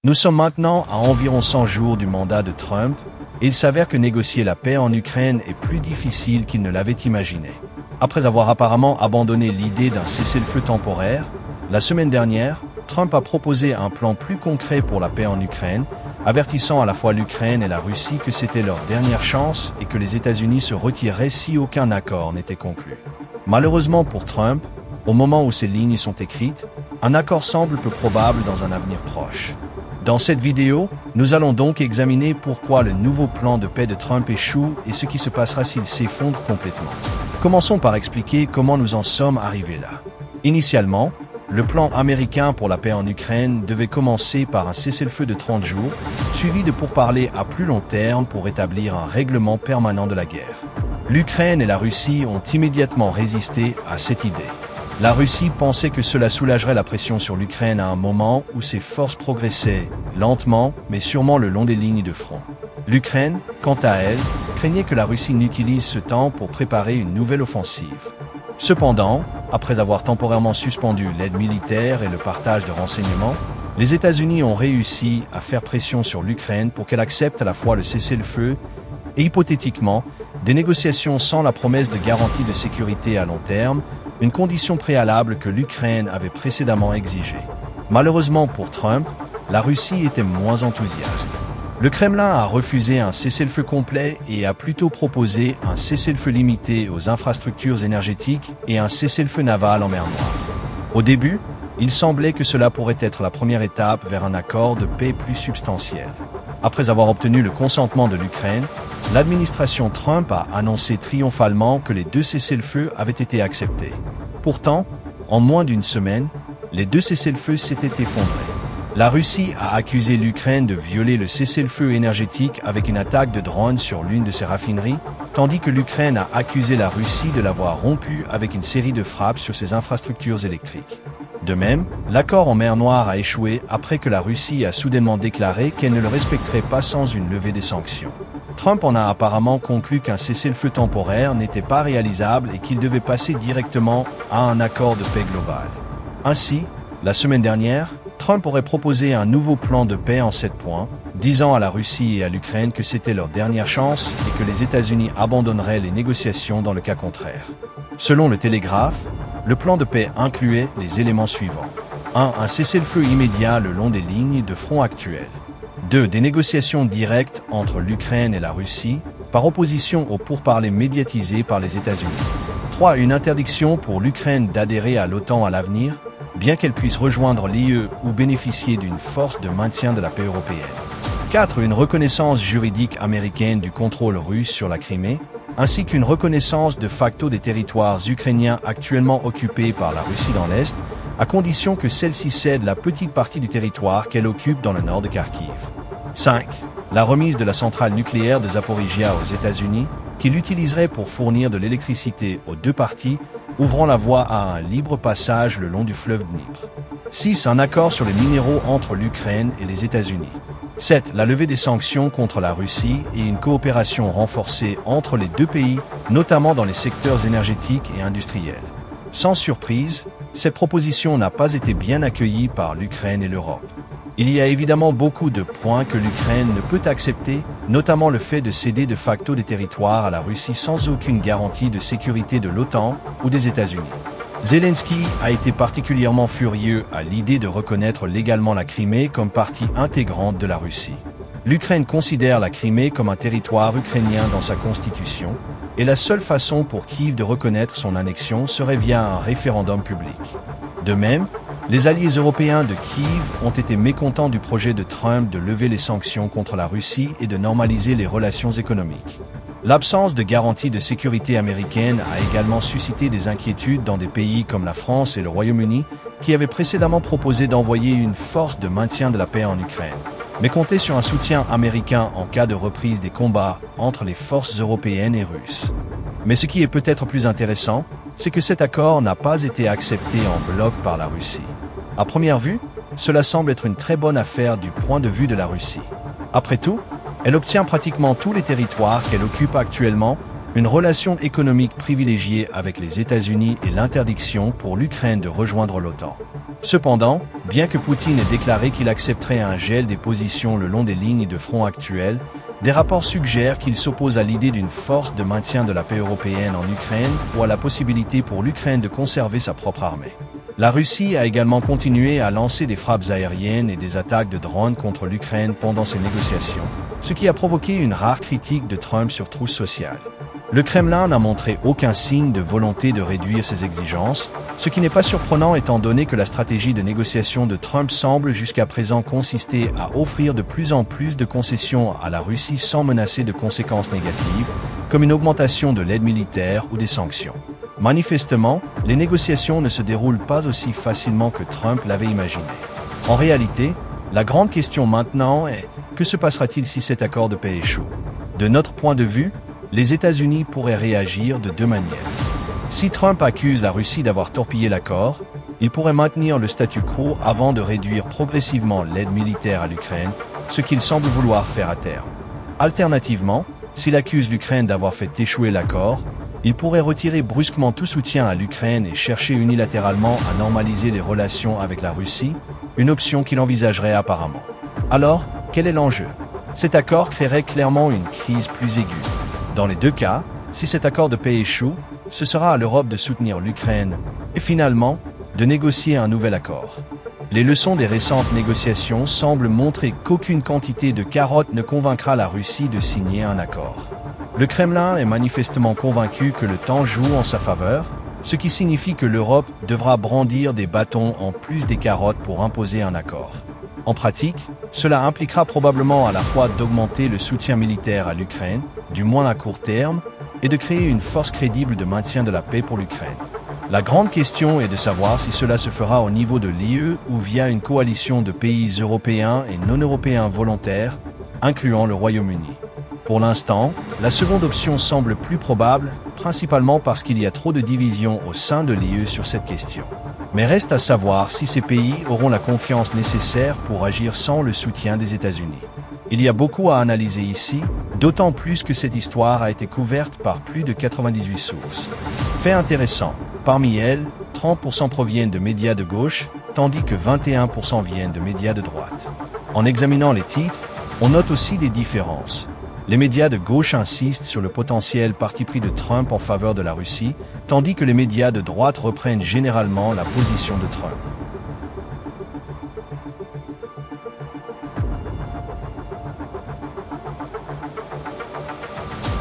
Nous sommes maintenant à environ 100 jours du mandat de Trump, et il s'avère que négocier la paix en Ukraine est plus difficile qu'il ne l'avait imaginé. Après avoir apparemment abandonné l'idée d'un cessez-le-feu temporaire, la semaine dernière, Trump a proposé un plan plus concret pour la paix en Ukraine, avertissant à la fois l'Ukraine et la Russie que c'était leur dernière chance et que les États-Unis se retireraient si aucun accord n'était conclu. Malheureusement pour Trump, au moment où ces lignes sont écrites, un accord semble peu probable dans un avenir proche. Dans cette vidéo, nous allons donc examiner pourquoi le nouveau plan de paix de Trump échoue et ce qui se passera s'il s'effondre complètement. Commençons par expliquer comment nous en sommes arrivés là. Initialement, le plan américain pour la paix en Ukraine devait commencer par un cessez-le-feu de 30 jours, suivi de pourparlers à plus long terme pour établir un règlement permanent de la guerre. L'Ukraine et la Russie ont immédiatement résisté à cette idée. La Russie pensait que cela soulagerait la pression sur l'Ukraine à un moment où ses forces progressaient, lentement, mais sûrement le long des lignes de front. L'Ukraine, quant à elle, craignait que la Russie n'utilise ce temps pour préparer une nouvelle offensive. Cependant, après avoir temporairement suspendu l'aide militaire et le partage de renseignements, les États-Unis ont réussi à faire pression sur l'Ukraine pour qu'elle accepte à la fois le cessez-le-feu et, hypothétiquement, des négociations sans la promesse de garantie de sécurité à long terme, une condition préalable que l'Ukraine avait précédemment exigée. Malheureusement pour Trump, la Russie était moins enthousiaste. Le Kremlin a refusé un cessez-le-feu complet et a plutôt proposé un cessez-le-feu limité aux infrastructures énergétiques et un cessez-le-feu naval en mer Noire. Au début, il semblait que cela pourrait être la première étape vers un accord de paix plus substantiel. Après avoir obtenu le consentement de l'Ukraine, l'administration Trump a annoncé triomphalement que les deux cessez-le-feu avaient été acceptés. Pourtant, en moins d'une semaine, les deux cessez-le-feu s'étaient effondrés. La Russie a accusé l'Ukraine de violer le cessez-le-feu énergétique avec une attaque de drones sur l'une de ses raffineries, tandis que l'Ukraine a accusé la Russie de l'avoir rompu avec une série de frappes sur ses infrastructures électriques. De même, l'accord en mer Noire a échoué après que la Russie a soudainement déclaré qu'elle ne le respecterait pas sans une levée des sanctions. Trump en a apparemment conclu qu'un cessez-le-feu temporaire n'était pas réalisable et qu'il devait passer directement à un accord de paix global. Ainsi, la semaine dernière, Trump aurait proposé un nouveau plan de paix en 7 points, disant à la Russie et à l'Ukraine que c'était leur dernière chance et que les États-Unis abandonneraient les négociations dans le cas contraire. Selon le Télégraphe, le plan de paix incluait les éléments suivants. 1. Un cessez-le-feu immédiat le long des lignes de front actuelles. 2. Des négociations directes entre l'Ukraine et la Russie, par opposition aux pourparlers médiatisés par les États-Unis. 3. Une interdiction pour l'Ukraine d'adhérer à l'OTAN à l'avenir, bien qu'elle puisse rejoindre l'UE ou bénéficier d'une force de maintien de la paix européenne. 4. Une reconnaissance juridique américaine du contrôle russe sur la Crimée, ainsi qu'une reconnaissance de facto des territoires ukrainiens actuellement occupés par la Russie dans l'Est, à condition que celle-ci cède la petite partie du territoire qu'elle occupe dans le nord de Kharkiv. 5. La remise de la centrale nucléaire de Zaporizhia aux États-Unis, qui l'utiliserait pour fournir de l'électricité aux deux parties, ouvrant la voie à un libre passage le long du fleuve Dnipr. 6. Un accord sur les minéraux entre l'Ukraine et les États-Unis. 7. La levée des sanctions contre la Russie et une coopération renforcée entre les deux pays, notamment dans les secteurs énergétiques et industriels. Sans surprise, cette proposition n'a pas été bien accueillie par l'Ukraine et l'Europe. Il y a évidemment beaucoup de points que l'Ukraine ne peut accepter, notamment le fait de céder de facto des territoires à la Russie sans aucune garantie de sécurité de l'OTAN ou des États-Unis. Zelensky a été particulièrement furieux à l'idée de reconnaître légalement la Crimée comme partie intégrante de la Russie. L'Ukraine considère la Crimée comme un territoire ukrainien dans sa constitution, et la seule façon pour Kiev de reconnaître son annexion serait via un référendum public. De même, les alliés européens de Kiev ont été mécontents du projet de Trump de lever les sanctions contre la Russie et de normaliser les relations économiques. L'absence de garantie de sécurité américaine a également suscité des inquiétudes dans des pays comme la France et le Royaume-Uni, qui avaient précédemment proposé d'envoyer une force de maintien de la paix en Ukraine, mais comptaient sur un soutien américain en cas de reprise des combats entre les forces européennes et russes. Mais ce qui est peut-être plus intéressant, c'est que cet accord n'a pas été accepté en bloc par la Russie. À première vue, cela semble être une très bonne affaire du point de vue de la Russie. Après tout, elle obtient pratiquement tous les territoires qu'elle occupe actuellement, une relation économique privilégiée avec les États-Unis et l'interdiction pour l'Ukraine de rejoindre l'OTAN. Cependant, bien que Poutine ait déclaré qu'il accepterait un gel des positions le long des lignes de front actuelles, des rapports suggèrent qu'il s'oppose à l'idée d'une force de maintien de la paix européenne en Ukraine ou à la possibilité pour l'Ukraine de conserver sa propre armée. La Russie a également continué à lancer des frappes aériennes et des attaques de drones contre l'Ukraine pendant ces négociations, ce qui a provoqué une rare critique de Trump sur Truth Social. Le Kremlin n'a montré aucun signe de volonté de réduire ses exigences, ce qui n'est pas surprenant étant donné que la stratégie de négociation de Trump semble jusqu'à présent consister à offrir de plus en plus de concessions à la Russie sans menacer de conséquences négatives, comme une augmentation de l'aide militaire ou des sanctions. Manifestement, les négociations ne se déroulent pas aussi facilement que Trump l'avait imaginé. En réalité, la grande question maintenant est, que se passera-t-il si cet accord de paix échoue? De notre point de vue, les États-Unis pourraient réagir de deux manières. Si Trump accuse la Russie d'avoir torpillé l'accord, il pourrait maintenir le statu quo avant de réduire progressivement l'aide militaire à l'Ukraine, ce qu'il semble vouloir faire à terme. Alternativement, s'il accuse l'Ukraine d'avoir fait échouer l'accord, il pourrait retirer brusquement tout soutien à l'Ukraine et chercher unilatéralement à normaliser les relations avec la Russie, une option qu'il envisagerait apparemment. Alors, quel est l'enjeu? Cet accord créerait clairement une crise plus aiguë. Dans les deux cas, si cet accord de paix échoue, ce sera à l'Europe de soutenir l'Ukraine et finalement, de négocier un nouvel accord. Les leçons des récentes négociations semblent montrer qu'aucune quantité de carottes ne convaincra la Russie de signer un accord. Le Kremlin est manifestement convaincu que le temps joue en sa faveur, ce qui signifie que l'Europe devra brandir des bâtons en plus des carottes pour imposer un accord. En pratique, cela impliquera probablement à la fois d'augmenter le soutien militaire à l'Ukraine, du moins à court terme, et de créer une force crédible de maintien de la paix pour l'Ukraine. La grande question est de savoir si cela se fera au niveau de l'UE ou via une coalition de pays européens et non-européens volontaires, incluant le Royaume-Uni. Pour l'instant, la seconde option semble plus probable, principalement parce qu'il y a trop de divisions au sein de l'UE sur cette question. Mais reste à savoir si ces pays auront la confiance nécessaire pour agir sans le soutien des États-Unis. Il y a beaucoup à analyser ici, d'autant plus que cette histoire a été couverte par plus de 98 sources. Fait intéressant, parmi elles, 30% proviennent de médias de gauche, tandis que 21% viennent de médias de droite. En examinant les titres, on note aussi des différences. Les médias de gauche insistent sur le potentiel parti pris de Trump en faveur de la Russie, tandis que les médias de droite reprennent généralement la position de Trump.